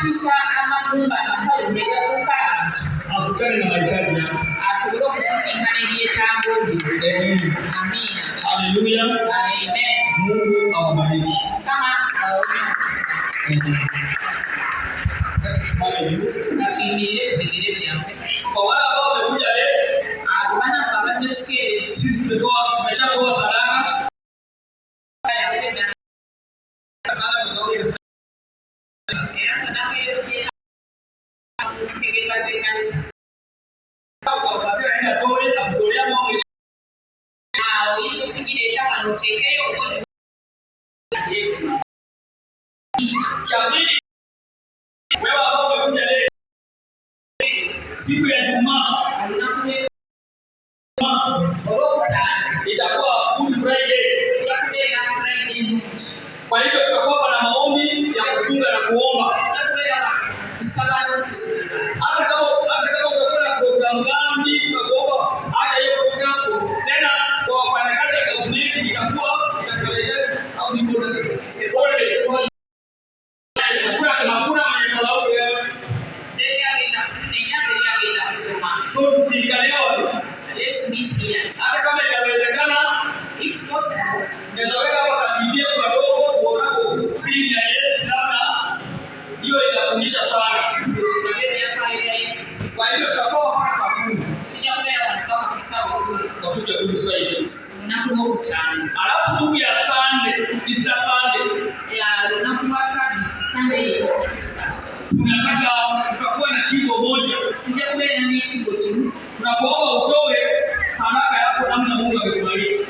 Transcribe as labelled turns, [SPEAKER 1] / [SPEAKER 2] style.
[SPEAKER 1] tusa amagumba amakalu negafuka
[SPEAKER 2] akutane na mahitaji yako,
[SPEAKER 1] asobole okusisinkana ebyetaago bye. Amina.
[SPEAKER 2] Haleluya.
[SPEAKER 1] Amen.
[SPEAKER 2] Mungu awabariki.
[SPEAKER 1] Kama natuyimirire kutegere byange.
[SPEAKER 2] Kwa wale ambao wamekuja leo,
[SPEAKER 1] Abana abaze kikeerezi.
[SPEAKER 2] sisi tumeshatoa sadaka.
[SPEAKER 1] Era sadaka yetu jena kutegeka zekanisa.
[SPEAKER 2] Ukapatia aenda toe akutolea mambo
[SPEAKER 1] Oyinza okugireeta wano oteekeyo okola.
[SPEAKER 2] cha pili. Wewe ambao umekuja leo, siku ya Ijumaa itakuwa Good Friday. Kwa hivyo tutakuwa na maombi ya kufunga na kuomba. Hata kama utakuwa na programu gani tunakuomba hata hiyo programu tena kwa wafanyakazi wa government itatuletea au ni bora. Hakuna mwenye talaumu leo. So tusikale hapo. Hata kama inawezekana, if possible, naweza hapa katimbia kidogo tuonako chini ya Yesu labda hiyo inafundisha sana. Kwa hiyo tutakuwa mpaka saa 10. Tafuta Good Friday. Alafu siku ya Sunday, Easter Sunday. Tunataka tutakuwa na kigo moja. Tunakuomba utoe sadaka yako namna Mungu amekubariki.